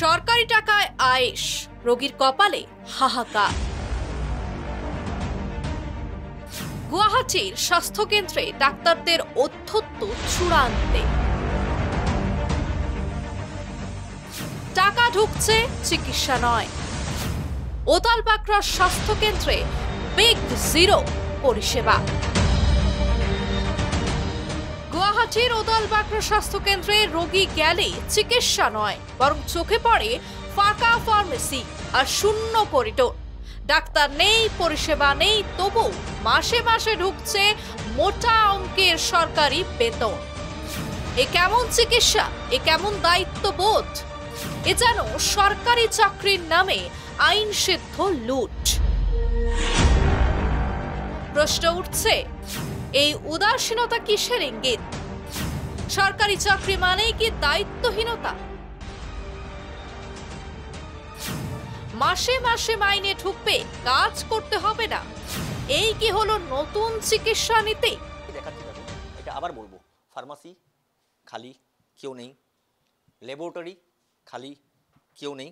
সরকারি টাকায় আয়েশ, রোগীর কপালে হাহাকার। গুয়াহাটির স্বাস্থ্যকেন্দ্রে ডাক্তারদের অধ্যত্ত চূড়ান্তে। টাকা ঢুকছে, চিকিৎসা নয়। ওদালবাকরা স্বাস্থ্যকেন্দ্রে বিগ জিরো পরিষেবা। গুয়াহাটির ওদালবাকরা স্বাস্থ্যকেন্দ্রে রোগী গেলে চিকিৎসা নয়, বরং চোখে পড়ে ফাঁকা ফার্মেসি আর শূন্য করিডোর। ডাক্তার নেই, পরিষেবা নেই, তবু মাসে মাসে ঢুকছে মোটা অঙ্কের সরকারি বেতন। এ কেমন চিকিৎসা, এ কেমন দায়িত্ববোধ? এ যেন সরকারি চাকরির নামে আইন সিদ্ধ লুট। প্রশ্ন উঠছে, এই উদাসীনতা কিসের ইঙ্গিত? সরকারি চাকরি মানেই কি দায়িত্বহীনতা? মাসে মাসে মাইনে ঢুকবে, কাজ করতে হবে না, এই কি হলো নতুন চিকিৎসা নীতি? এটা আবার বলবো, ফার্মাসি খালি, কেউ নেই। ল্যাবরেটরি খালি, কেউ নেই।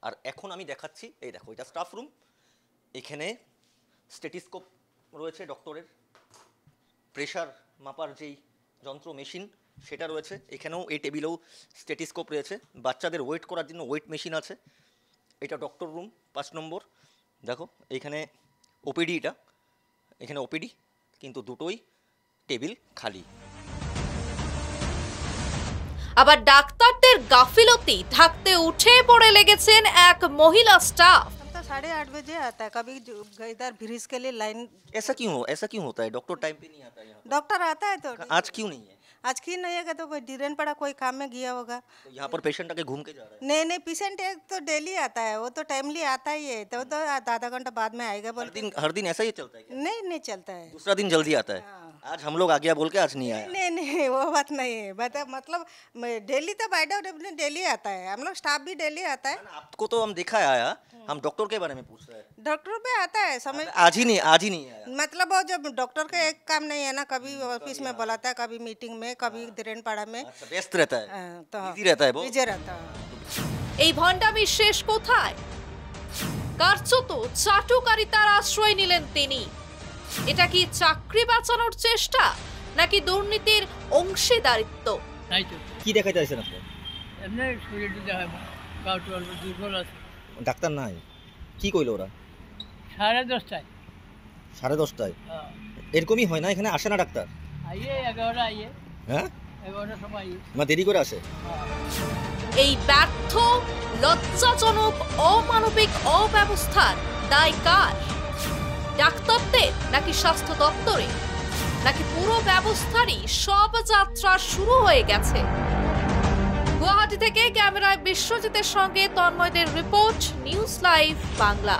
আর এখন আমি দেখাচ্ছি, এই দেখো, এটা স্টাফ রুম। এখানে স্টেটিস্কোপ রয়েছে ডক্টরের, প্রেশার মাপার যেই যন্ত্র মেশিন সেটা রয়েছে। এখানেও এই টেবিলেও স্টেটিস্কোপ রয়েছে। বাচ্চাদের ওয়েট করার জন্য ওয়েট মেশিন আছে। এটা ডক্টর রুম 5 নম্বর। দেখো এখানে ওপিডি, এখানে ওপিডি, কিন্তু দুটোই টেবিল খালি। আবার ডাক্তারদের গাফিলতি ঢাকতে উঠে পড়ে লেগেছেন এক মহিলা স্টাফ। 8:30 बजे आता है, कभी इधर ब्रिज के लिए लाइन। ऐसा क्यों होता है? डॉक्टर टाइम पे नहीं आता है यहाँ? डॉक्टर आता है तो आज क्यों नहीं है? आज क्यों नहीं है? तो कोई डिरेन पड़ा, कोई काम में गया होगा। तो यहाँ पर पेशेंट आके घूम के जा रहा है? नहीं, पेशेंट एक तो डेली आता है, वो तो टाइमली आता ही है, तो आधा घंटा बाद में आएगा बोल। हर दिन ऐसा ही चलता है क्या? नहीं चलता है। दूसरा दिन जल्दी आता है। आज हम लोग आ गया बोल के आज नहीं आया? नहीं, वो बात नहीं है। मतलब डेली तो बाय डेली आता है, हम लोग स्टाफ भी डेली आता है। आपको तो हम देखा है आया, हम डॉक्टर के बारे में पूछ रहे हैं। डॉक्टर पे आता है समय, आज ही नहीं आया। मतलब वो जब डॉक्टर का एक काम नहीं है ना, कभी ऑफिस में बुलाता है, कभी मीटिंग में, कभी धीरेन पाड़ा में। व्यस्त रहता है, तो बिजी रहता है वो। बिजी रहता है। এই ভণ্ডামির শেষ কোথায়? কার্যত চাটুকারিতার আশ্রয় নিলেন তিনি। এটা কি চাকরি বাঁচানোর চেষ্টা, নাকি দুর্নীতির অংশীদারিত্ব? কি দেখা যাচ্ছে আপনি? এমনি শরীরটা দেখা গাউট অল্প দুর্বল আছে। ডাক্তার নাই, কি কইলো ওরা? 10:30টায়। 10:30টায়? এরকমই হয় না? এখানে আসে না ডাক্তার? আইয়ে 11টা আইয়ে। হ্যাঁ, 11টার সময় আইয়ে। না দেরি করে আসে। এই ব্যর্থ, লজ্জাজনক, অমানবিক অব্যবস্থার দায় কার? ডাক্তারদের নাকি স্বাস্থ্য দপ্তরে, নাকি পুরো ব্যবস্থারই সব যাত্রা শুরু হয়ে গেছে? গুয়াহাটি থেকে ক্যামেরায় বিশ্বজিতের সঙ্গে তন্ময়দের রিপোর্ট, নিউজ লাইভ বাংলা।